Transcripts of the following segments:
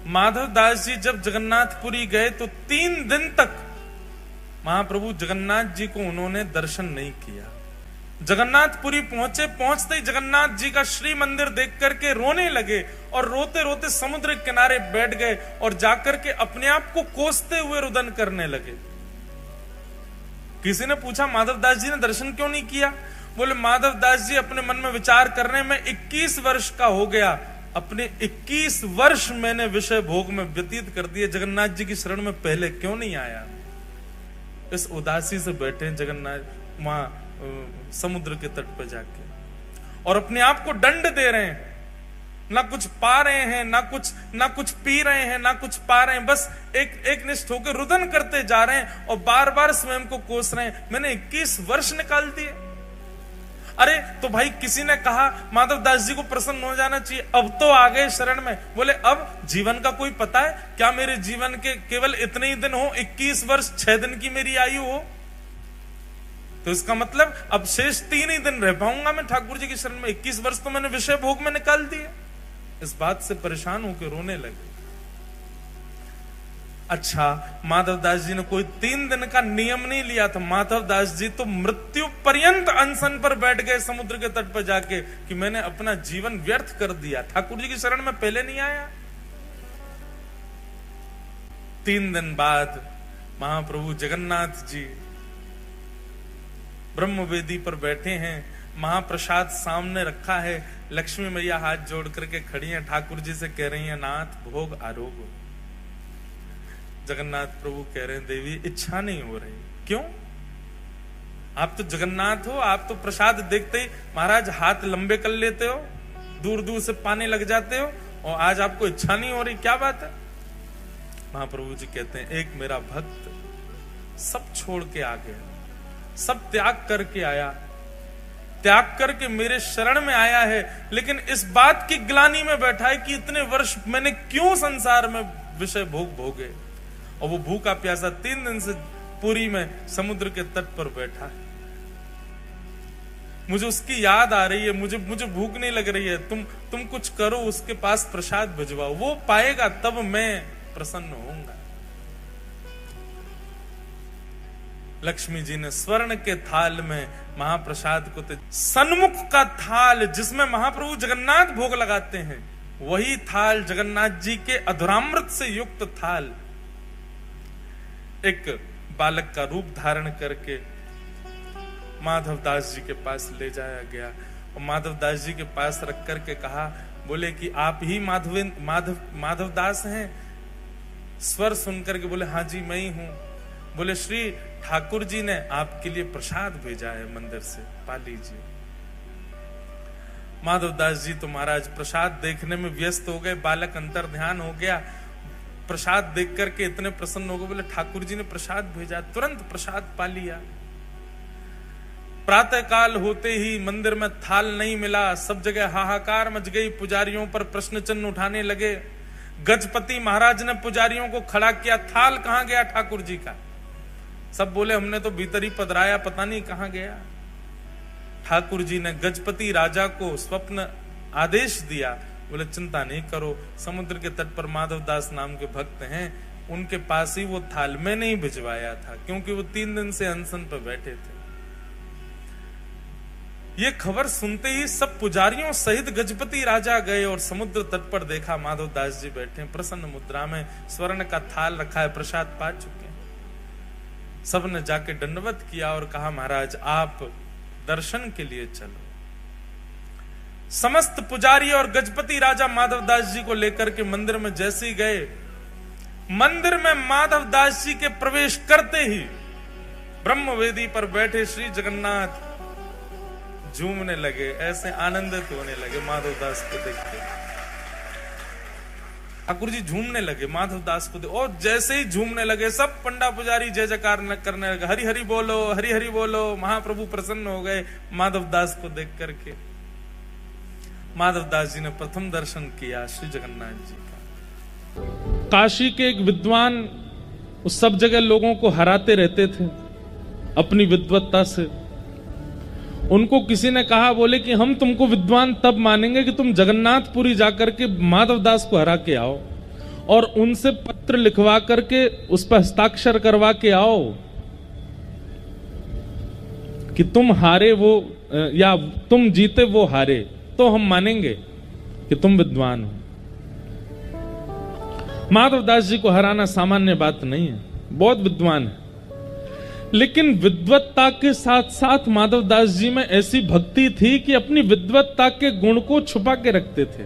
माधव दास जी जब जगन्नाथपुरी गए तो 3 दिन तक महाप्रभु जगन्नाथ जी को उन्होंने दर्शन नहीं किया। जगन्नाथपुरी पहुंचे, पहुंचते ही जगन्नाथ जी का श्री मंदिर देख करके रोने लगे और रोते रोते समुद्र के किनारे बैठ गए और जाकर के अपने आप को कोसते हुए रुदन करने लगे। किसी ने पूछा माधव दास जी ने दर्शन क्यों नहीं किया? बोले माधव दास जी अपने मन में विचार करने में 21 वर्ष का हो गया, अपने 21 वर्ष मैंने विषय भोग में व्यतीत कर दिए, जगन्नाथ जी की शरण में पहले क्यों नहीं आया? इस उदासी से बैठे जगन्नाथ वहां समुद्र के तट पर जाके और अपने आप को दंड दे रहे हैं। ना कुछ पा रहे हैं, ना कुछ पी रहे हैं, ना कुछ पा रहे हैं, बस एक निष्ठ होकर रुदन करते जा रहे हैं और बार बार स्वयं को कोस रहे हैं, मैंने 21 वर्ष निकाल दिए। अरे तो भाई किसी ने कहा माधव दास जी को प्रसन्न हो जाना चाहिए, अब तो आ गए शरण में। बोले अब जीवन का कोई पता है क्या? मेरे जीवन के केवल इतने ही दिन हो, 21 वर्ष 6 दिन की मेरी आयु हो, तो इसका मतलब अब शेष 3 ही दिन रह पाऊंगा मैं ठाकुर जी की शरण में। 21 वर्ष तो मैंने विषय भोग में निकाल दिए। इस बात से परेशान होकर रोने लगे। अच्छा, माधव दास जी ने कोई 3 दिन का नियम नहीं लिया था। माधव दास जी तो मृत्यु पर्यंत अनशन पर बैठ गए समुद्र के तट पर जाके कि मैंने अपना जीवन व्यर्थ कर दिया, ठाकुर जी की शरण में पहले नहीं आया। 3 दिन बाद महाप्रभु जगन्नाथ जी ब्रह्मवेदी पर बैठे हैं, महाप्रसाद सामने रखा है, लक्ष्मी मैया हाथ जोड़ करके खड़ी हैं, ठाकुर जी से कह रही हैं नाथ भोग आरोग। जगन्नाथ प्रभु कह रहे हैं देवी इच्छा नहीं हो रही। क्यों? आप तो जगन्नाथ हो, आप तो प्रसाद देखते ही महाराज हाथ लंबे कर लेते हो, दूर दूर से पाने लग जाते हो, और आज आपको इच्छा नहीं हो रही, क्या बात है? महाप्रभु जी कहते हैं एक मेरा भक्त सब छोड़ के आ गया, सब त्याग करके आया, त्याग करके मेरे शरण में आया है, लेकिन इस बात की ग्लानि में बैठा है कि इतने वर्ष मैंने क्यों संसार में विषय भोग भोगे। और वो भूखा प्यासा 3 दिन से पुरी में समुद्र के तट पर बैठा है। मुझे उसकी याद आ रही है, मुझे भूख नहीं लग रही है, तुम कुछ करो, उसके पास प्रसाद भिजवाओ, वो पाएगा तब मैं प्रसन्न होऊंगा। लक्ष्मी जी ने स्वर्ण के थाल में महाप्रसाद को सन्मुख का थाल जिसमें महाप्रभु जगन्नाथ भोग लगाते हैं, वही थाल जगन्नाथ जी के अधुरामृत से युक्त थाल एक बालक का रूप धारण करके माधव दास जी के पास ले जाया गया और माधव दास जी के पास रख करके कहा, बोले कि आप ही माधव दास हैं? स्वर सुनकर के बोले हाँ जी मैं ही हूं। बोले श्री ठाकुर जी ने आपके लिए प्रसाद भेजा है मंदिर से, पा लीजिए। माधव दास जी तो महाराज प्रसाद देखने में व्यस्त हो गए, बालक अंतर ध्यान हो गया, प्रसाद देख करके इतने प्रसन्न हो गए, बोले ठाकुर जी ने प्रसाद भेजा, तुरंत प्रसाद पा लिया। प्रातः काल होते ही मंदिर में थाल नहीं मिला, सब जगह हाहाकार मच गई, पुजारियों पर प्रश्न चिन्ह उठाने लगे। गजपति महाराज ने पुजारियों को खड़ा किया, थाल कहां गया ठाकुर जी का? सब बोले हमने तो भीतर ही पधराया, पता नहीं कहां गया। ठाकुर जी ने गजपति राजा को स्वप्न आदेश दिया, बोले चिंता नहीं करो, समुद्र के तट पर माधव दास नाम के भक्त हैं, उनके पास ही वो थाल मैंने ही भिजवाया था, क्योंकि वो 3 दिन से अनशन पर बैठे थे। ये खबर सुनते ही सब पुजारियों सहित गजपति राजा गए और समुद्र तट पर देखा माधव दास जी बैठे प्रसन्न मुद्रा में, स्वर्ण का थाल रखा है, प्रसाद पा चुके। सब ने जाके दंडवत किया और कहा महाराज आप दर्शन के लिए चलो। समस्त पुजारी और गजपति राजा माधव दास जी को लेकर के मंदिर में जैसे ही गए, मंदिर में माधव दास जी के प्रवेश करते ही ब्रह्मवेदी पर बैठे श्री जगन्नाथ झूमने लगे, ऐसे आनंदित होने लगे माधव दास को देख के। ठाकुर जी झूमने लगे माधव दास को, और जैसे ही झूमने लगे सब पंडा पुजारी जय जयकार करने लगे, हरि हरि बोलो, हरि हरि बोलो। महाप्रभु प्रसन्न हो गए माधव दास को देख करके। माधव दास जी ने प्रथम दर्शन किया श्री जगन्नाथ जी का। काशी के एक विद्वान उस सब जगह लोगों को हराते रहते थे अपनी विद्वत्ता से। उनको किसी ने कहा, बोले कि हम तुमको विद्वान तब मानेंगे कि तुम जगन्नाथपुरी जाकर के माधव दास को हरा के आओ। और उनसे पत्र लिखवा करके उस पर हस्ताक्षर करवा के आओ कि तुम हारे वो या तुम जीते वो हारे, तो हम मानेंगे कि तुम विद्वान हो। माधवदास जी को हराना सामान्य बात नहीं है, बहुत विद्वान है। लेकिन विद्वत्ता के साथ साथ माधवदास जी में ऐसी भक्ति थी कि अपनी विद्वत्ता के गुण को छुपा के रखते थे।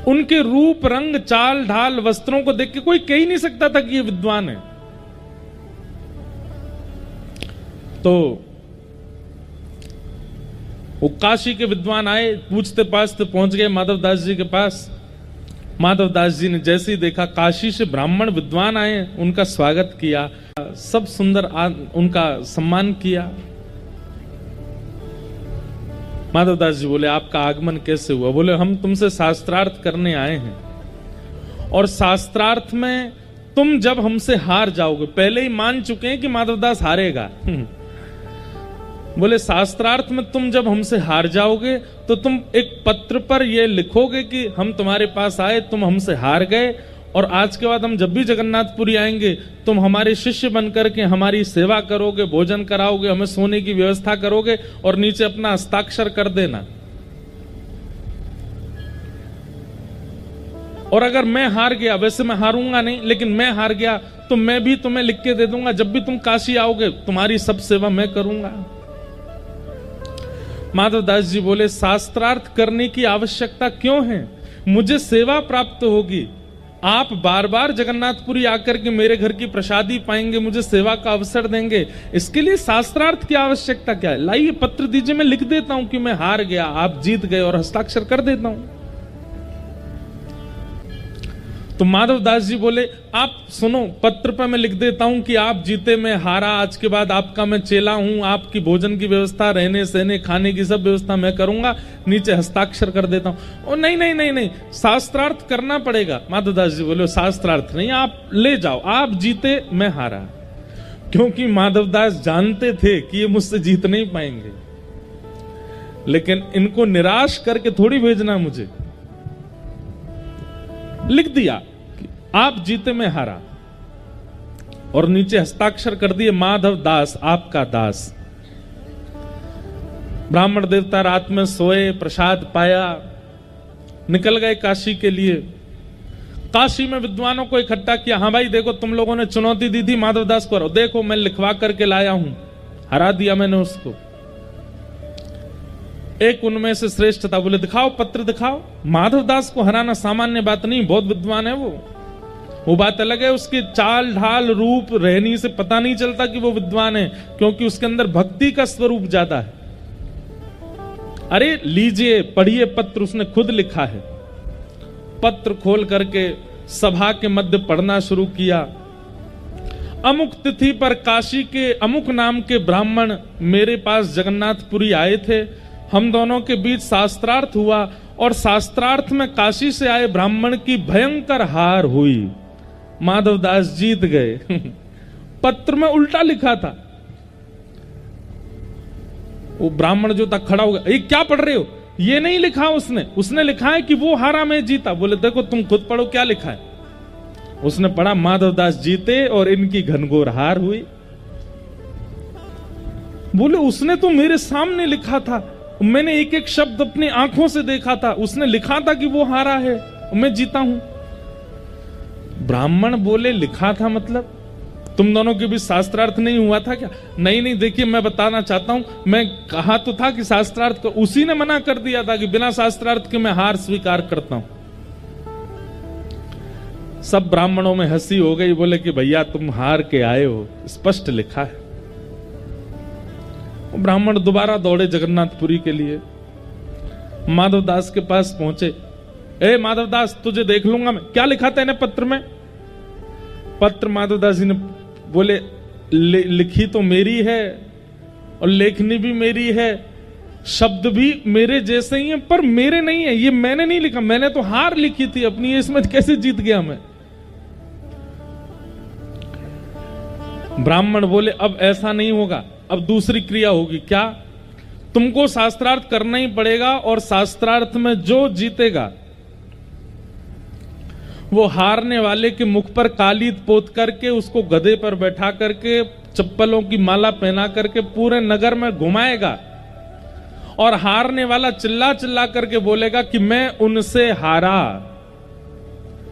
उनके रूप, रंग, चाल ढाल, वस्त्रों को देख के कोई कह ही नहीं सकता था कि ये विद्वान है। तो वो काशी के विद्वान आए, पूछते पाछते पहुंच गए माधवदास जी के पास। माधवदास जी ने जैसे ही देखा काशी से ब्राह्मण विद्वान आए, उनका स्वागत किया, सब सुंदर उनका सम्मान किया। माधवदास जी बोले, आपका आगमन कैसे हुआ? बोले, हम तुमसे शास्त्रार्थ करने आए हैं, और शास्त्रार्थ में तुम जब हमसे हार जाओगे, पहले ही मान चुके हैं कि माधवदास हारेगा। बोले, शास्त्रार्थ में तुम जब हमसे हार जाओगे तो तुम एक पत्र पर यह लिखोगे कि हम तुम्हारे पास आए, तुम हमसे हार गए, और आज के बाद हम जब भी जगन्नाथपुरी आएंगे तुम हमारे शिष्य बनकर के हमारी सेवा करोगे, भोजन कराओगे, हमें सोने की व्यवस्था करोगे, और नीचे अपना हस्ताक्षर कर देना। और अगर मैं हार गया, वैसे मैं हारूंगा नहीं, लेकिन मैं हार गया तो मैं भी तुम्हें लिख के दे दूंगा, जब भी तुम काशी आओगे तुम्हारी सब सेवा मैं करूंगा। माधवदास जी बोले, शास्त्रार्थ करने की आवश्यकता क्यों है? मुझे सेवा प्राप्त होगी, आप बार बार जगन्नाथपुरी आकर के मेरे घर की प्रसादी पाएंगे, मुझे सेवा का अवसर देंगे, इसके लिए शास्त्रार्थ की आवश्यकता क्या है? लाइए पत्र दीजिए, मैं लिख देता हूं कि मैं हार गया, आप जीत गए, और हस्ताक्षर कर देता हूं। तो माधवदास जी बोले, आप सुनो, पत्र पर मैं लिख देता हूं कि आप जीते, मैं हारा, आज के बाद आपका मैं चेला हूं, आपकी भोजन की व्यवस्था, रहने सहने खाने की सब व्यवस्था मैं करूंगा, नीचे हस्ताक्षर कर देता हूं। ओ नहीं नहीं नहीं नहीं, शास्त्रार्थ करना पड़ेगा। माधवदास जी बोले, शास्त्रार्थ नहीं, आप ले जाओ, आप जीते मैं हारा। क्योंकि माधवदास जानते थे कि ये मुझसे जीत नहीं पाएंगे, लेकिन इनको निराश करके थोड़ी भेजना मुझे। लिख दिया कि आप जीते मैं हारा, और नीचे हस्ताक्षर कर दिए, माधव दास आपका दास। ब्राह्मण देवता रात में सोए, प्रसाद पाया, निकल गए काशी के लिए। काशी में विद्वानों को इकट्ठा किया, हाँ भाई देखो, तुम लोगों ने चुनौती दी थी माधवदास को, देखो मैं लिखवा करके लाया हूं, हरा दिया मैंने उसको। एक उनमें से श्रेष्ठ था, बोले दिखाओ पत्र दिखाओ। माधवदास को हराना सामान्य बात नहीं, बहुत विद्वान है वो बात अलग है। उसके चाल ढाल रूप रहनी से पता नहीं चलता कि वो विद्वान है, क्योंकि उसके अंदर भक्ति का स्वरूप ज्यादा है। अरे लीजिए पढ़िए पत्र, उसने खुद लिखा है। पत्र खोल करके सभा के मध्य पढ़ना शुरू किया। अमुक तिथि पर काशी के अमुक नाम के ब्राह्मण मेरे पास जगन्नाथपुरी आए थे, हम दोनों के बीच शास्त्रार्थ हुआ, और शास्त्रार्थ में काशी से आए ब्राह्मण की भयंकर हार हुई, माधवदास जीत गए। पत्र में उल्टा लिखा था। वो ब्राह्मण जो था खड़ा हो गया, ये क्या पढ़ रहे हो? ये नहीं लिखा उसने लिखा है कि वो हारा मैं जीता। बोले देखो तुम खुद पढ़ो क्या लिखा है। उसने पढ़ा, माधवदास जीते और इनकी घनघोर हार हुई। बोले उसने तो मेरे सामने लिखा था, मैंने एक एक शब्द अपनी आंखों से देखा था, उसने लिखा था कि वो हारा है, मैं जीता हूं। ब्राह्मण बोले लिखा था मतलब तुम दोनों के बीच शास्त्रार्थ नहीं हुआ था क्या? नहीं देखिए मैं बताना चाहता हूं, मैं कहा तो था कि शास्त्रार्थ को, उसी ने मना कर दिया था कि बिना शास्त्रार्थ के मैं हार स्वीकार करता हूं। सब ब्राह्मणों में हंसी हो गई, बोले कि भैया तुम हार के आए हो, स्पष्ट लिखा है। ब्राह्मण दोबारा दौड़े जगन्नाथपुरी के लिए, माधवदास के पास पहुंचे। ए माधवदास तुझे देख लूंगा मैं, क्या लिखा था इन्हें पत्र में? पत्र माधवदास जी ने बोले लिखी तो मेरी है और लेखनी भी मेरी है, शब्द भी मेरे जैसे ही हैं, पर मेरे नहीं है, ये मैंने नहीं लिखा, मैंने तो हार लिखी थी अपनी, इसमें कैसे जीत गया मैं? ब्राह्मण बोले अब ऐसा नहीं होगा, अब दूसरी क्रिया होगी। क्या? तुमको शास्त्रार्थ करना ही पड़ेगा, और शास्त्रार्थ में जो जीतेगा वो हारने वाले के मुख पर कालीत पोत करके उसको गधे पर बैठा करके चप्पलों की माला पहना करके पूरे नगर में घुमाएगा और हारने वाला चिल्ला चिल्ला करके बोलेगा कि मैं उनसे हारा,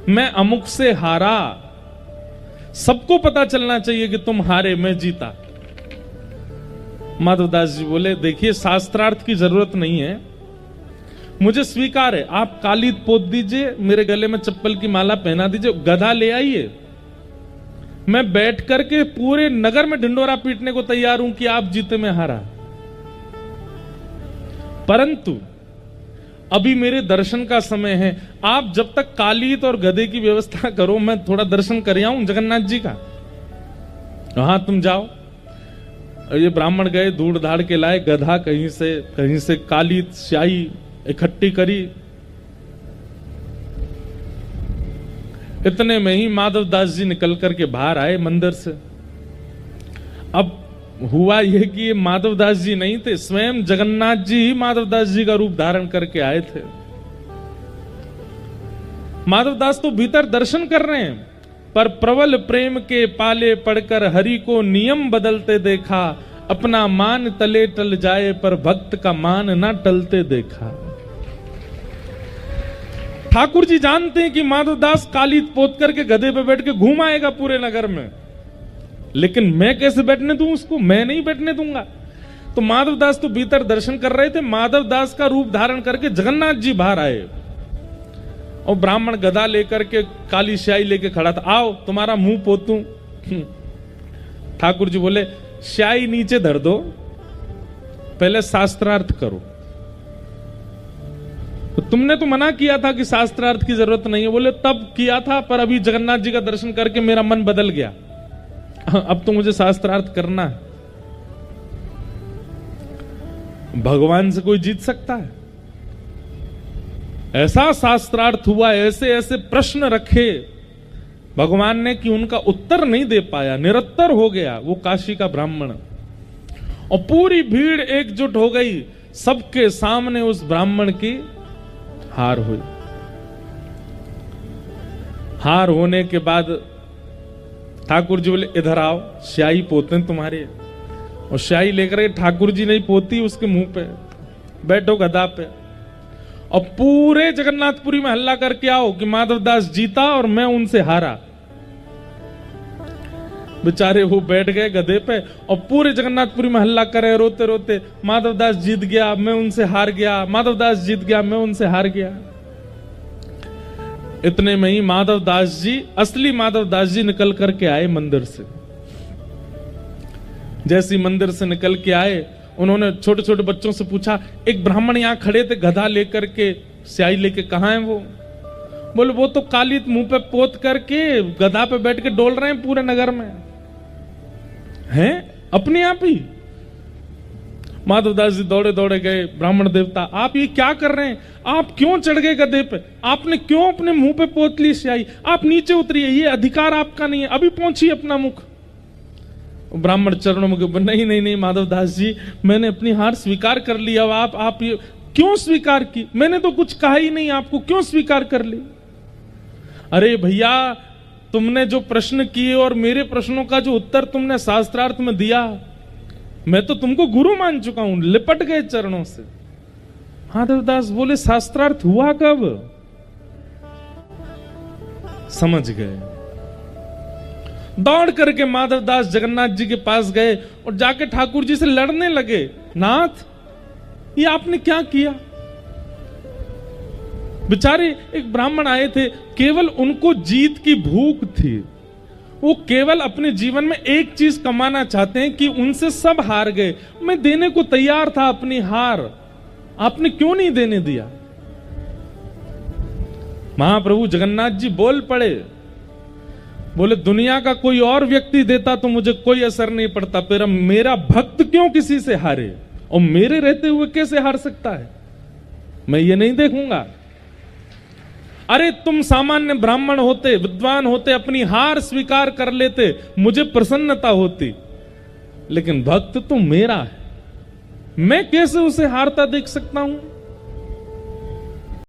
मैं अमुक से हारा। सबको पता चलना चाहिए कि तुम हारे, मैं जीता। माधवदास जी बोले, देखिए शास्त्रार्थ की जरूरत नहीं है, मुझे स्वीकार है, आप कालीत पोत दीजिए, मेरे गले में चप्पल की माला पहना दीजिए, गधा ले आइए, मैं बैठ करके पूरे नगर में ढिंडोरा पीटने को तैयार हूं कि आप जीते मैं हारा। परंतु अभी मेरे दर्शन का समय है, आप जब तक कालीत और गधे की व्यवस्था करो, मैं थोड़ा दर्शन कर आऊं जगन्नाथ जी का। वहां तुम जाओ। ये ब्राह्मण गए, धूड़ धाड़ के लाए गधा, कहीं से कालीत स्याही इकट्ठी करी। इतने में ही माधवदास जी निकल करके बाहर आए मंदिर से। अब हुआ यह कि ये माधवदास जी नहीं थे, स्वयं जगन्नाथ जी ही माधवदास जी का रूप धारण करके आए थे। माधवदास तो भीतर दर्शन कर रहे हैं, पर प्रबल प्रेम के पाले पड़कर हरि को नियम बदलते देखा, अपना मान तले टल जाए पर भक्त का मान ना टलते देखा। ठाकुर जी जानते हैं कि माधवदास कालीत पोत करके गधे पे बैठ के घूम आएगा पूरे नगर में, लेकिन मैं कैसे बैठने दूं उसको, मैं नहीं बैठने दूंगा। तो माधवदास तो भीतर दर्शन कर रहे थे, माधवदास का रूप धारण करके जगन्नाथ जी बाहर आए और ब्राह्मण गधा लेकर के काली स्याही लेके खड़ा था, आओ तुम्हारा मुंह पोतूं। ठाकुर जी बोले, स्याही नीचे धर दो, पहले शास्त्रार्थ करो। तो तुमने तो मना किया था कि शास्त्रार्थ की जरूरत नहीं है। बोले तब किया था, पर अभी जगन्नाथ जी का दर्शन करके मेरा मन बदल गया, अब तो मुझे शास्त्रार्थ करना है। भगवान से कोई जीत सकता है? ऐसा शास्त्रार्थ हुआ, ऐसे ऐसे प्रश्न रखे भगवान ने कि उनका उत्तर नहीं दे पाया, निरत्तर हो गया वो काशी का ब्राह्मण। और पूरी भीड़ एकजुट हो गई, सबके सामने उस ब्राह्मण की हार हुई। हार होने के बाद ठाकुर जी बोले, इधर आओ, स्याही पोते तुम्हारे। और स्याही लेकर ठाकुर जी नहीं पोती उसके मुंह पे, बैठो गधा पे, और पूरे जगन्नाथपुरी में हल्ला करके आओ कि माधवदास जीता और मैं उनसे हारा। बेचारे वो बैठ गए गधे पे और पूरे जगन्नाथपुरी में हल्ला करे रोते रोते, माधवदास जीत गया, मैं उनसे हार गया, माधवदास जीत गया, मैं उनसे हार गया। इतने में ही माधवदास जी, असली माधवदास जी निकल करके आए मंदिर से। जैसे मंदिर से निकल के आए, उन्होंने छोटे छोटे बच्चों से पूछा, एक ब्राह्मण यहां खड़े थे गधा लेकर के, स्याही लेके, कहां है वो? बोले वो तो कालीत मुंह पे पोत करके गधा पे बैठ के डोल रहे हैं पूरे नगर में। हैं अपने आप ही? माधवदास जी दौड़े दौड़े गए, ब्राह्मण देवता आप ये क्या कर रहे हैं? आप क्यों चढ़ गए गधे पे? आपने क्यों अपने मुंह पे पोत ली स्याही? आप नीचे उतरिए, ये अधिकार आपका नहीं है, अभी पहुंचिए अपना मुख। ब्राह्मण चरणों में, नहीं नहीं नहीं माधवदास जी, मैंने अपनी हार स्वीकार कर ली। अब आप ये क्यों स्वीकार की? मैंने तो कुछ कहा ही नहीं आपको, क्यों स्वीकार कर ली? अरे भैया, तुमने जो प्रश्न किए और मेरे प्रश्नों का जो उत्तर तुमने शास्त्रार्थ में दिया, मैं तो तुमको गुरु मान चुका हूं। लिपट गए चरणों से। माधवदास बोले, शास्त्रार्थ हुआ कब? समझ गए। दौड़ करके माधवदास जगन्नाथ जी के पास गए और जाके ठाकुर जी से लड़ने लगे, नाथ ये आपने क्या किया? बेचारे एक ब्राह्मण आए थे, केवल उनको जीत की भूख थी, वो केवल अपने जीवन में एक चीज कमाना चाहते हैं कि उनसे सब हार गए, मैं देने को तैयार था अपनी हार, आपने क्यों नहीं देने दिया? महाप्रभु जगन्नाथ जी बोल पड़े, बोले दुनिया का कोई और व्यक्ति देता तो मुझे कोई असर नहीं पड़ता, पर मेरा भक्त क्यों किसी से हारे, और मेरे रहते हुए कैसे हार सकता है, मैं ये नहीं देखूंगा। अरे तुम सामान्य ब्राह्मण होते, विद्वान होते, अपनी हार स्वीकार कर लेते, मुझे प्रसन्नता होती, लेकिन भक्त तो मेरा है, मैं कैसे उसे हारता देख सकता हूं?